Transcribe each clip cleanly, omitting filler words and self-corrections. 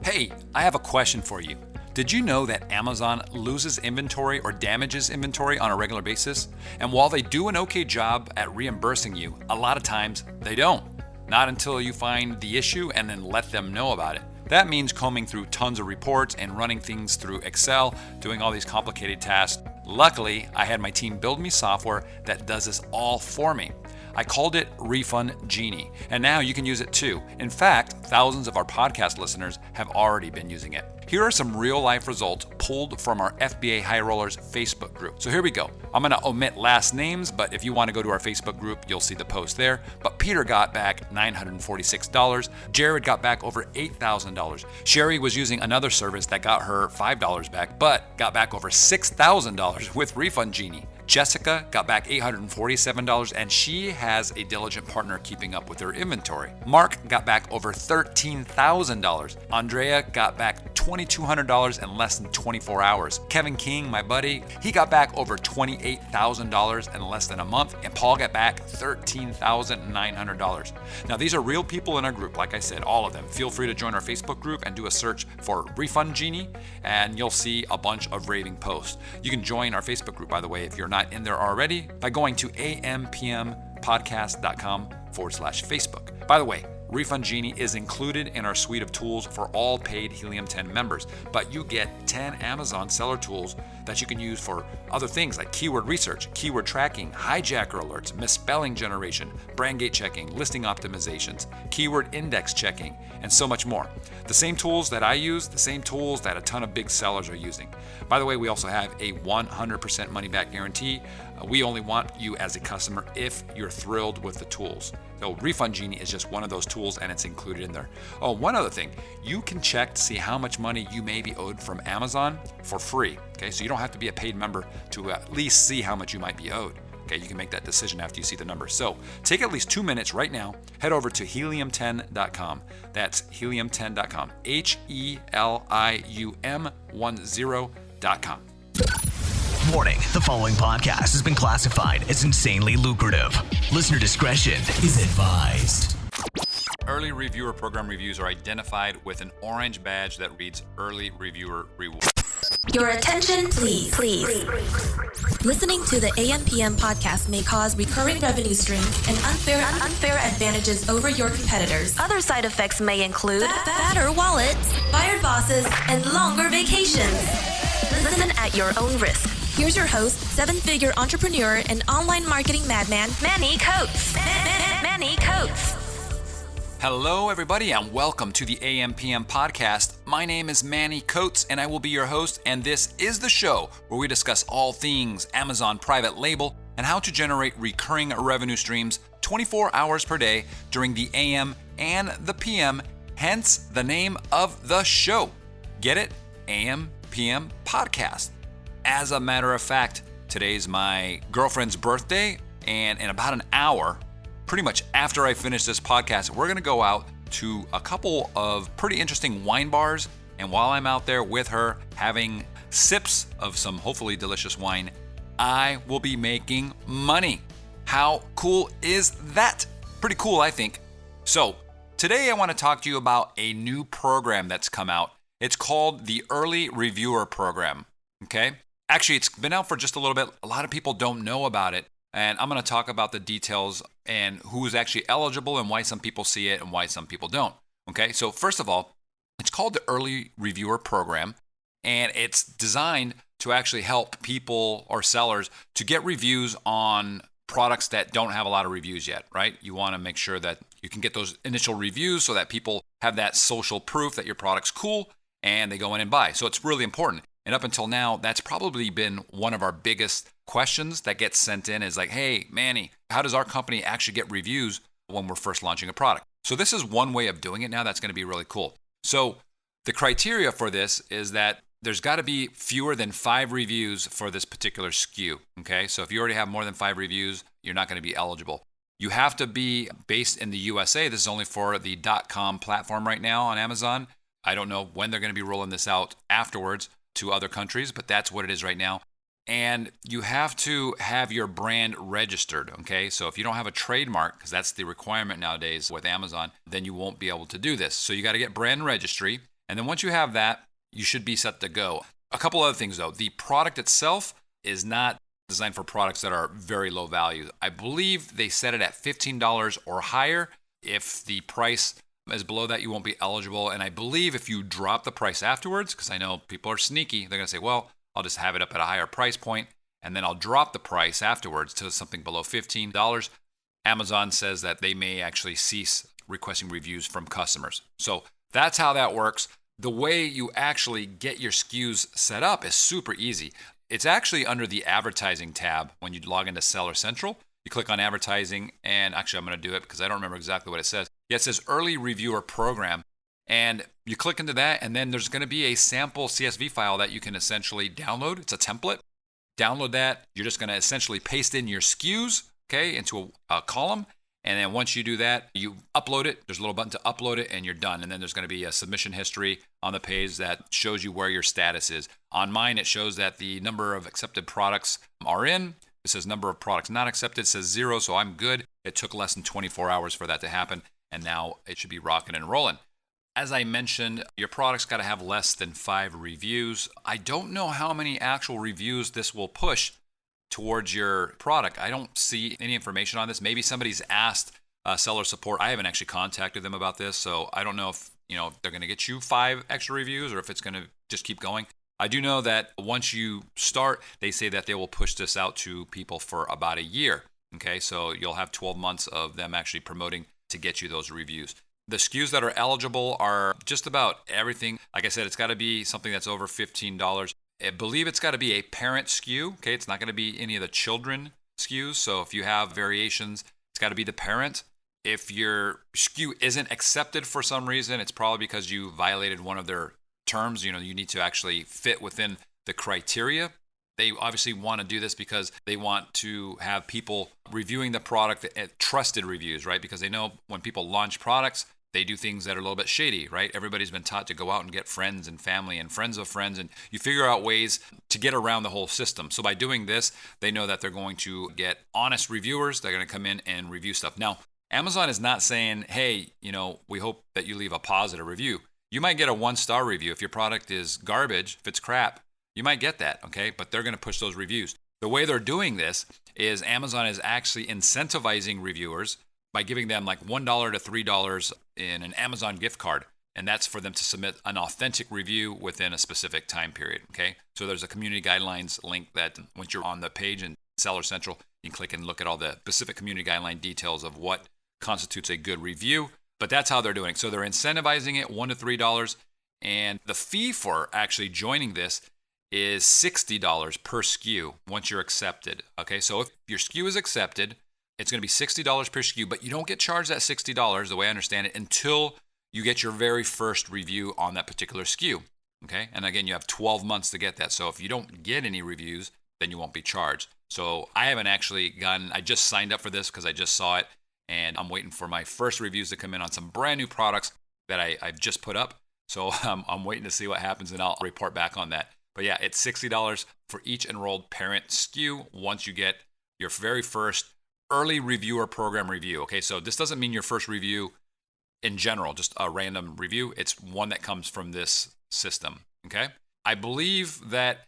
Hey, I have a question for you. Did you know that Amazon loses inventory or damages inventory on a regular basis? And while they do an okay job at reimbursing you, a lot of times they don't. Not until you find the issue and then let them know about it. That means combing through tons of reports and running things through Excel, doing all these complicated tasks. Luckily, I had my team build me software that does this all for me. I called it Refund Genie, and now you can use it too. In fact, thousands of our podcast listeners have already been using it. Here are some real-life results pulled from our FBA High Rollers Facebook group. So here we go. I'm going to omit last names, but if you want to go to our Facebook group, you'll see the post there. But Peter got back $946. Jared got back over $8,000. Sherry was using another service that got her $5 back, but got back over $6,000 with Refund Genie. Jessica got back $847, and she has a diligent partner keeping up with her inventory. Mark got back over $13,000. Andrea got back $2,200 in less than 24 hours. Kevin King, my buddy, he got back over $28,000 in less than a month, and Paul got back $13,900. Now, these are real people in our group, like I said, all of them. Feel free to join our Facebook group and do a search for Refund Genie, and you'll see a bunch of raving posts. You can join our Facebook group, by the way, if you're not in there already, by going to ampmpodcast.com/Facebook. By the way, Refund Genie is included in our suite of tools for all paid Helium 10 members, but you get 10 Amazon seller tools that you can use for other things like keyword research, keyword tracking, hijacker alerts, misspelling generation, brand gate checking, listing optimizations, keyword index checking, and so much more. The same tools that I use, the same tools that a ton of big sellers are using. By the way, we also have a 100% money back guarantee. We only want you as a customer if you're thrilled with the tools. So Refund Genie is just one of those tools, and it's included in there. Oh, one other thing, you can check to see how much money you may be owed from Amazon for free. Okay, so you don't have to be a paid member to at least see how much you might be owed. Okay, you can make that decision after you see the numbers. So take at least 2 minutes right now, head over to helium10.com. That's helium10.com, helium10.com. Warning, the following podcast has been classified as insanely lucrative. Listener discretion is advised. Early reviewer program reviews are identified with an orange badge that reads Early Reviewer Reward. Your attention, please. Listening to the AMPM podcast may cause recurring revenue streams and unfair advantages over your competitors. Other side effects may include fatter wallets, fired bosses, and longer vacations. Listen at your own risk. Here's your host, seven-figure entrepreneur and online marketing madman, Manny Coates. Manny Coates. Hello, everybody, and welcome to the AMPM podcast. My name is Manny Coates, and I will be your host, and this is the show where we discuss all things Amazon private label and how to generate recurring revenue streams 24 hours per day during the AM and the PM, hence the name of the show. Get it? AMPM podcast. As a matter of fact, today's my girlfriend's birthday, and in about an hour, pretty much after I finish this podcast, we're going to go out to a couple of pretty interesting wine bars. And while I'm out there with her having sips of some hopefully delicious wine, I will be making money. How cool is that? Pretty cool, I think. So today I want to talk to you about a new program that's come out. It's called the Early Reviewer Program. Okay? Actually, it's been out for just a little bit. A lot of people don't know about it. And I'm going to talk about the details and who's actually eligible and why some people see it and why some people don't. Okay, so first of all, it's called the Early Reviewer Program, and it's designed to actually help people or sellers to get reviews on products that don't have a lot of reviews yet, right? You want to make sure that you can get those initial reviews so that people have that social proof that your product's cool and they go in and buy. So it's really important. And up until now, that's probably been one of our biggest questions that gets sent in is like, hey, Manny, how does our company actually get reviews when we're first launching a product? So this is one way of doing it now that's going to be really cool. So the criteria for this is that there's got to be fewer than 5 reviews for this particular SKU, okay? So if you already have more than 5 reviews, you're not going to be eligible. You have to be based in the USA. This is only for the .com platform right now on Amazon. I don't know when they're going to be rolling this out afterwards to other countries, but that's what it is right now. And you have to have your brand registered, okay? So if you don't have a trademark, because that's the requirement nowadays with Amazon, then you won't be able to do this. So you got to get brand registry. And then once you have that, you should be set to go. A couple other things though. The product itself is not designed for products that are very low value. I believe they set it at $15 or higher. If the price is below that, you won't be eligible. And I believe if you drop the price afterwards, because I know people are sneaky, they're going to say, well, I'll just have it up at a higher price point, and then I'll drop the price afterwards to something below $15. Amazon says that they may actually cease requesting reviews from customers. So that's how that works. The way you actually get your SKUs set up is super easy. It's actually under the advertising tab when you log into Seller Central. You click on advertising, and actually I'm going to do it because I don't remember exactly what it says. Yeah, it says early reviewer program, and you click into that, and then there's going to be a sample CSV file that you can essentially download. It's a template. Download that. You're just going to essentially paste in your SKUs, okay, into a column. And then once you do that, you upload it. There's a little button to upload it, and you're done. And then there's going to be a submission history on the page that shows you where your status is. On mine, it shows that the number of accepted products are in. It says number of products not accepted. It says 0, so I'm good. It took less than 24 hours for that to happen, and now it should be rocking and rolling. As I mentioned, your product's got to have less than 5 reviews. I don't know how many actual reviews this will push towards your product. I don't see any information on this. Maybe somebody's asked seller support. I haven't actually contacted them about this, so I don't know if they're going to get you 5 extra reviews or if it's going to just keep going. I do know that once you start, they say that they will push this out to people for about a year. Okay, so you'll have 12 months of them actually promoting to get you those reviews. The SKUs that are eligible are just about everything. Like I said, it's got to be something that's over $15. I believe it's got to be a parent SKU. Okay, it's not going to be any of the children SKUs. So if you have variations, it's got to be the parent. If your SKU isn't accepted for some reason, it's probably because you violated one of their terms. You need to actually fit within the criteria. They obviously want to do this because they want to have people reviewing the product at trusted reviews, right? Because they know when people launch products, they do things that are a little bit shady, right? Everybody's been taught to go out and get friends and family and friends of friends, and you figure out ways to get around the whole system. So by doing this, they know that they're going to get honest reviewers. They're going to come in and review stuff. Now, Amazon is not saying, hey, we hope that you leave a positive review. You might get a 1-star review. If your product is garbage, if it's crap, you might get that, okay? But they're going to push those reviews. The way they're doing this is Amazon is actually incentivizing reviewers by giving them like $1 to $3 in an Amazon gift card. And that's for them to submit an authentic review within a specific time period, okay? So there's a community guidelines link that once you're on the page in Seller Central, you can click and look at all the specific community guideline details of what constitutes a good review. But that's how they're doing it. So they're incentivizing it $1 to $3. And the fee for actually joining this is $60 per SKU once you're accepted. Okay, so if your SKU is accepted, it's going to be $60 per SKU, but you don't get charged that $60, the way I understand it, until you get your very first review on that particular SKU. Okay, and again, you have 12 months to get that. So if you don't get any reviews, then you won't be charged. So I haven't actually I just signed up for this because I just saw it, and I'm waiting for my first reviews to come in on some brand new products that I've just put up. So I'm waiting to see what happens, and I'll report back on that. But yeah, it's $60 for each enrolled parent SKU once you get your very first early reviewer program review. Okay, so this doesn't mean your first review in general, just a random review. It's one that comes from this system. Okay, I believe that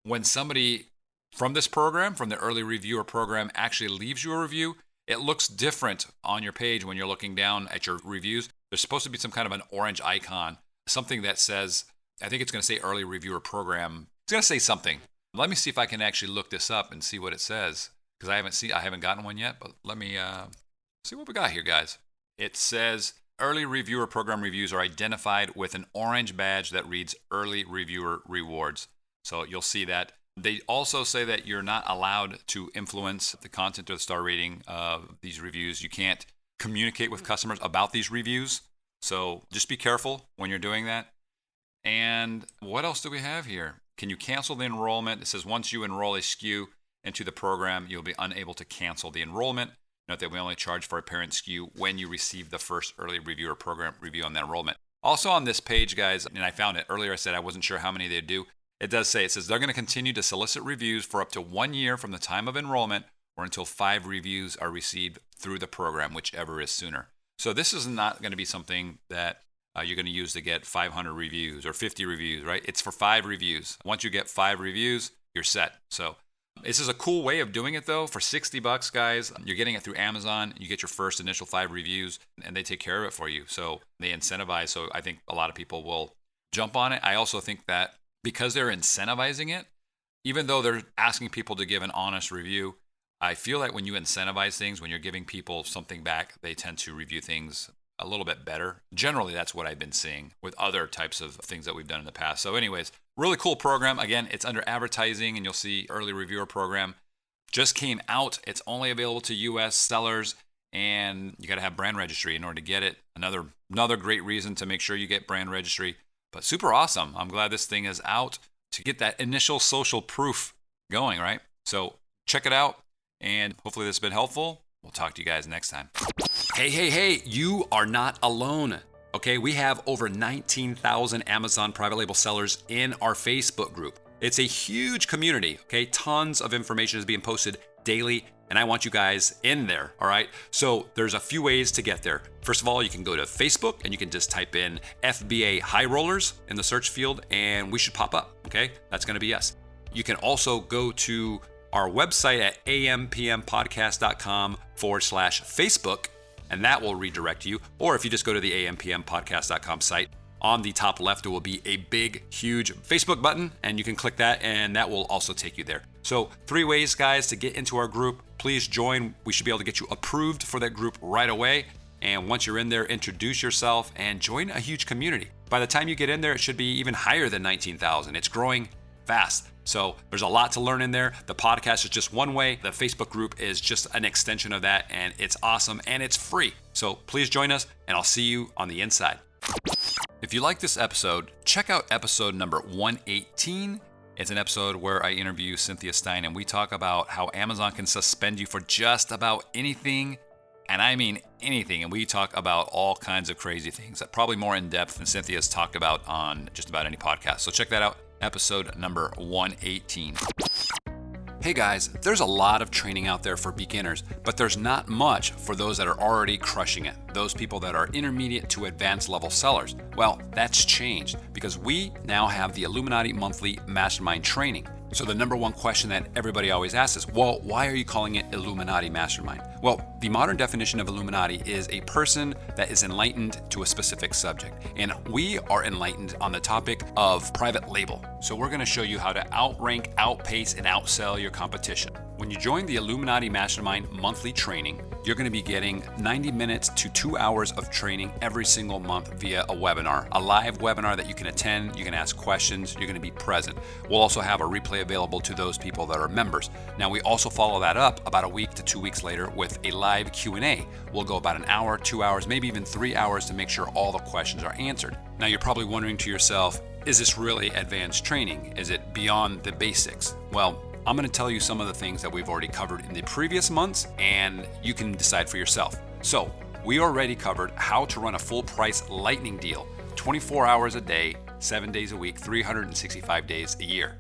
when somebody from this program, from the early reviewer program, actually leaves you a review, it looks different on your page when you're looking down at your reviews. There's supposed to be some kind of an orange icon, something that says, I think it's going to say early reviewer program. It's going to say something. Let me see if I can actually look this up and see what it says, because I haven't gotten one yet, but let me see what we got here, guys. It says early reviewer program reviews are identified with an orange badge that reads early reviewer rewards. So you'll see that. They also say that you're not allowed to influence the content or the star rating of these reviews. You can't communicate with customers about these reviews. So just be careful when you're doing that. And what else do we have here? Can you cancel the enrollment? It says once you enroll a SKU into the program, you'll be unable to cancel the enrollment. Note that we only charge for a parent SKU when you receive the first early reviewer program review on the enrollment. Also on this page, guys, and I found it earlier, I said I wasn't sure how many they do. It says they're going to continue to solicit reviews for up to 1 year from the time of enrollment or until 5 reviews are received through the program, whichever is sooner. So this is not going to be something that you're going to use to get 500 reviews or 50 reviews, right? It's for 5 reviews. Once you get 5 reviews, you're set. So this is a cool way of doing it though. For $60, guys, you're getting it through Amazon. You get your first initial 5 reviews and they take care of it for you. So they incentivize. So I think a lot of people will jump on it. I also think that because they're incentivizing it, even though they're asking people to give an honest review, I feel like when you incentivize things, when you're giving people something back, they tend to review things a little bit better. Generally, that's what I've been seeing with other types of things that we've done in the past. So anyways, really cool program. Again, it's under advertising and you'll see early reviewer program. Just came out. It's only available to US sellers and you got to have brand registry in order to get it. Another great reason to make sure you get brand registry, but super awesome. I'm glad this thing is out to get that initial social proof going, right? So check it out and hopefully this has been helpful. We'll talk to you guys next time. Hey, you are not alone. Okay, we have over 19,000 Amazon private label sellers in our Facebook group. It's a huge community, okay? Tons of information is being posted daily, and I want you guys in there, all right? So there's a few ways to get there. First of all, you can go to Facebook and you can just type in FBA High Rollers in the search field, and we should pop up, okay? That's gonna be us. You can also go to our website at ampmpodcast.com/Facebook, and that will redirect you. Or if you just go to the ampmpodcast.com site, on the top left, there will be a big, huge Facebook button, and you can click that, and that will also take you there. So 3 ways, guys, to get into our group. Please join. We should be able to get you approved for that group right away. And once you're in there, introduce yourself and join a huge community. By the time you get in there, it should be even higher than 19,000. It's growing fast. So there's a lot to learn in there. The podcast is just one way. The Facebook group is just an extension of that, and it's awesome and it's free. So please join us, and I'll see you on the inside. If you like this episode, check out episode number 118. It's an episode where I interview Cynthia Stein, and we talk about how Amazon can suspend you for just about anything, and I mean anything. And we talk about all kinds of crazy things, probably more in depth than Cynthia's talked about on just about any podcast. So check that out. Episode number 118. Hey guys, there's a lot of training out there for beginners, but there's not much for those that are already crushing it, those people that are intermediate to advanced level sellers. Well, that's changed because we now have the Illuminati Monthly Mastermind Training. So the number one question that everybody always asks is, well, why are you calling it Illuminati Mastermind? Well, the modern definition of Illuminati is a person that is enlightened to a specific subject. And we are enlightened on the topic of private label. So we're going to show you how to outrank, outpace, and outsell your competition. When you join the Illuminati Mastermind monthly training, you're going to be getting 90 minutes to 2 hours of training every single month via a webinar, a live webinar that you can attend. You can ask questions. You're going to be present. We'll also have a replay available to those people that are members. Now, we also follow that up about a week to 2 weeks later with a live Q&A. We'll go about an hour, 2 hours, maybe even 3 hours to make sure all the questions are answered. Now, you're probably wondering to yourself, is this really advanced training? Is it beyond the basics? Well, I'm going to tell you some of the things that we've already covered in the previous months, and you can decide for yourself. So we already covered how to run a full price lightning deal, 24 hours a day, 7 days a week, 365 days a year.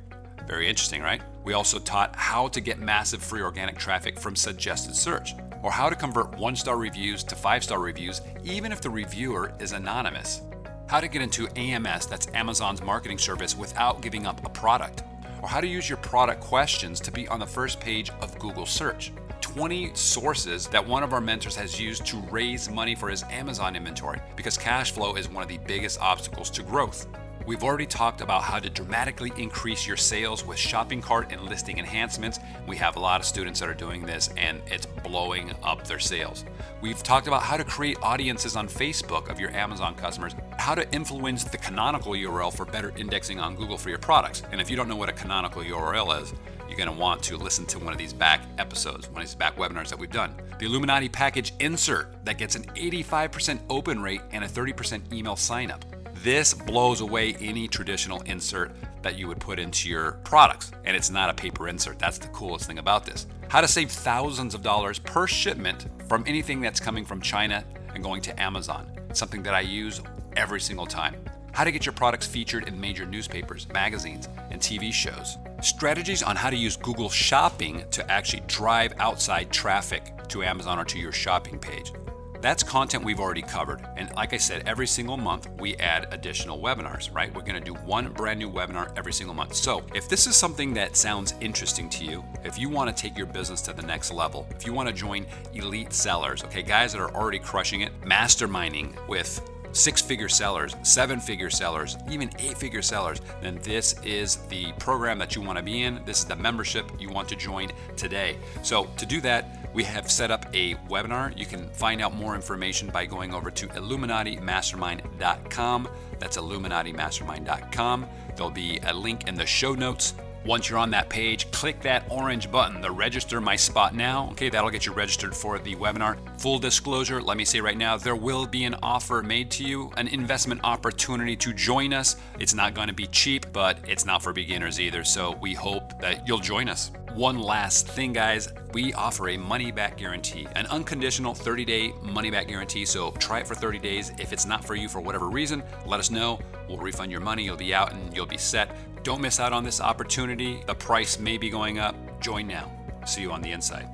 Very interesting, right? We also taught how to get massive free organic traffic from suggested search, or how to convert 1-star reviews to 5-star reviews, even if the reviewer is anonymous. How to get into AMS, that's Amazon's marketing service, without giving up a product. Or how to use your product questions to be on the first page of Google search. 20 sources that one of our mentors has used to raise money for his Amazon inventory, because cash flow is one of the biggest obstacles to growth. We've already talked about how to dramatically increase your sales with shopping cart and listing enhancements. We have a lot of students that are doing this, and it's blowing up their sales. We've talked about how to create audiences on Facebook of your Amazon customers, how to influence the canonical URL for better indexing on Google for your products. And if you don't know what a canonical URL is, you're going to want to listen to one of these back episodes, one of these back webinars that we've done. The Illuminati package insert that gets an 85% open rate and a 30% email sign up. This blows away any traditional insert that you would put into your products. And it's not a paper insert. That's the coolest thing about this. How to save thousands of dollars per shipment from anything that's coming from China and going to Amazon. It's something that I use every single time. How to get your products featured in major newspapers, magazines, and TV shows. Strategies on how to use Google Shopping to actually drive outside traffic to Amazon or to your shopping page. That's content we've already covered. And like I said, every single month we add additional webinars, right? We're going to do one brand new webinar every single month. So if this is something that sounds interesting to you, if you want to take your business to the next level, if you want to join elite sellers, okay, guys that are already crushing it, masterminding with 6-figure sellers, 7-figure sellers, even 8-figure sellers, then this is the program that you want to be in. This is the membership you want to join today. So to do that, we have set up a webinar. You can find out more information by going over to illuminatimastermind.com. That's illuminatimastermind.com. There'll be a link in the show notes. Once you're on that page, click that orange button, the register my spot now. Okay, that'll get you registered for the webinar. Full disclosure, let me say right now, there will be an offer made to you, an investment opportunity to join us. It's not going to be cheap, but it's not for beginners either. So we hope that you'll join us. One last thing, guys, we offer a money-back guarantee, an unconditional 30-day money-back guarantee. So try it for 30 days. If it's not for you for whatever reason, let us know. We'll refund your money. You'll be out and you'll be set. Don't miss out on this opportunity. The price may be going up. Join now. See you on the inside.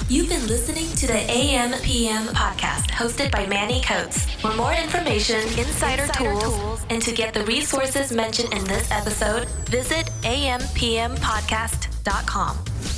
You've been listening to the AM/PM podcast hosted by Manny Coates. For more information, insider tools, and to get the resources mentioned in this episode, visit ampmpodcast.com.